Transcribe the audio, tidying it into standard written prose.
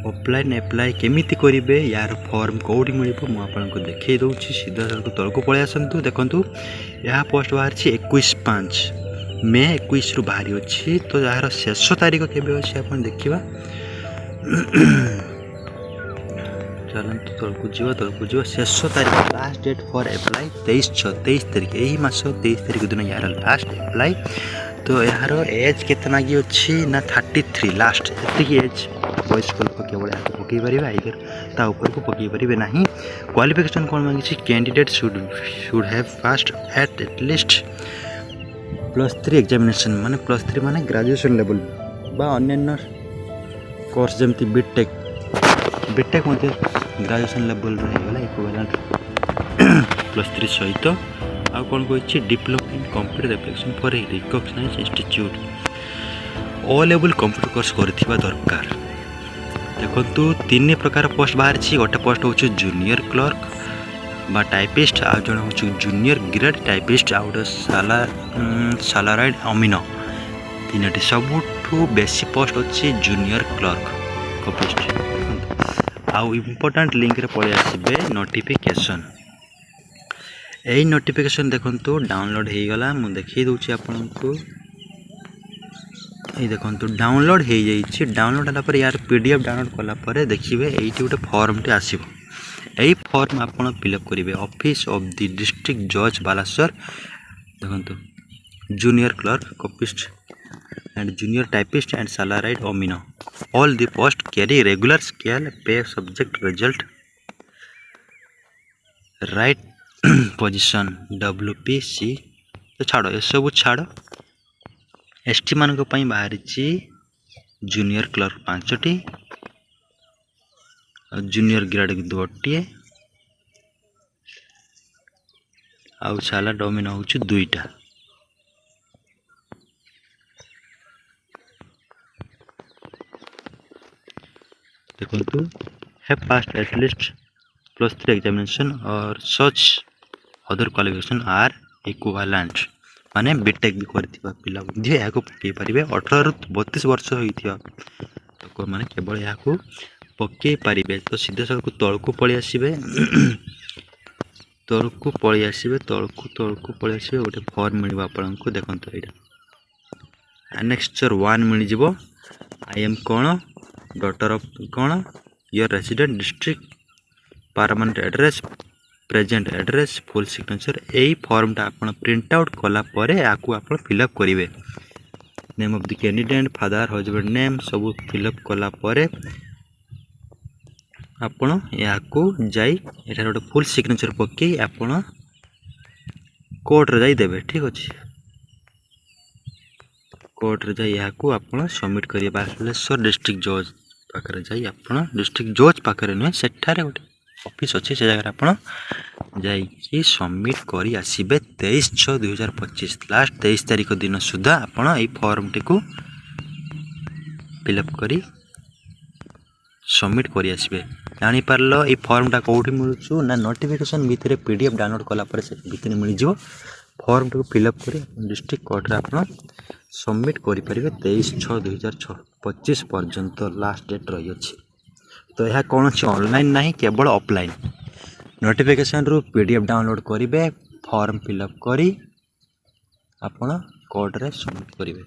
Offline apply केमिति करेंगे यार फॉर्म कौटी मिल मुझे देखई दूसरी सीधा सड़क तौक पलि आसतु देखूँ यह पोस्ट बाहर 21/5 मे 21 रु बाहरी अच्छी तो यार शेष तारीख केवे अच्छी आप देखा चलते तौक जी शेष तारीख लास्ट डेट फॉर एप्लाई 23 तारीख यही मास 23 तारीख दिन यार लास्ट एप्लाई तो यार एज केतना अच्छी ना 33 लास्ट एति एज वयस्क लोक केवल यहाँ पकई पारे आइदर ता ऊपर को पकई पारे ना क्वालिफिकेशन कौन मांगी candidate should have passed at least +3 examination माने +3 माने ग्रेजुएशन लेवल बा अन्य कोर्स जमती बीटेक मध्य ग्रेजुएशन लेवल रहीगला इक्विवेलेंट +3 सहित आ कौन कही diploma in computer application for recognised institute O level computer course करथिबा दरकार देखो 3 प्रकार पोस्ट बाहर गोटे पोस्ट हूँ जूनियर क्लर्क बा टाइपिस्ट आ जन हूँ जूनियर ग्रेड टाइपिस्ट आ गए सालाराइड अमीनो 3टी सबुठू बेसी पोस्ट अच्छी जूनियर क्लर्क कपिस्ट आउ इम्पोर्टाट लिंक रे पड़े आसबे नोटिफिकेशन यही नोटिफिकेशन देखो डाउनलोड हो गला मुझे देखी दूची आपन को ये देखो डाउनलोड हो जाइए डाउनलोड होगा यार पीडीएफ डाउनलोड कलापर देखिए ये गोटे फॉर्मटे आसो यही फॉर्म आप फिलअप करेंगे ऑफिस ऑफ द डिस्ट्रिक्ट जज बालासर देखो junior clerk copyist and junior typist and salaried अमीनो all the post carry regular scale pay subject result right position WPC तो छाड़ ये सब छाड़ एसटी मान बाहरी जूनियर क्लर्क 5टी जूनियर ग्रेड 2टी आउ साला डोमिनो हूँ 2टा देखो हैव पास्ड एटलिस्ट +3 एग्जामिनेशन और such other qualification are equivalent माने बीटेक भी करथिबा पिला बुद्धि या को पकई पारिबे 18 रु 32 वर्ष होइथिबा तो माने केवल या को पकई पारिबे तो सीधा सड़क तळकु पळि आसीबे तळकु पळि आसीबे तळकु पळि आसीबे गोटे फॉर्म मिलबा आपन को देखंतो एटा एनेक्स्चर 1 मिल जिवो I am cone daughter of cone your resident district permanent address present address full signature यही फॉर्मटा आप प्रिंट आउट कलापर आपको आप फिलअप करेंगे name of the candidate father husband name सब फिलअप कलापर आपण या गोटे फुल सिग्नेचर पकई आपण कोर्ट रे देवे ठीक अच्छे कोर्ट रे जाई आप सबमिट करिए बालेश्वर डिस्ट्रिक्ट जज पाखे जाई आप डिस्ट्रिक्ट जज पाखे नुहे सेठारे गोटे ऑफिस अच्छे से जगह आप जाइए सबमिट करी आसीबे 23/6/2025 लास्ट 23 तारीख दिन सुधा आपण ये फॉर्म टी को फिलअप करी सबमिट करी आसीबे जानी पारलो ये फॉर्मटा कौटी मिलूँ ना नोटिफिकेशन भितर पीडीएफ डाउनलोड कलापर से भितर मिल जाव फॉर्म टी फिलअप करी डिस्ट्रिक्ट कोर्ट रे आप सबमिट करि परिबे 23/6/2025 पर्यंत लास्ट डेट रही अच्छी तो यह कौन ऑनलाइन नहीं केवल ऑफलाइन नोटिफिकेशन रु पीडीएफ डाउनलोड करेंगे फॉर्म फिलअप करी आपण कोर्ट रे सबमिट करेंगे।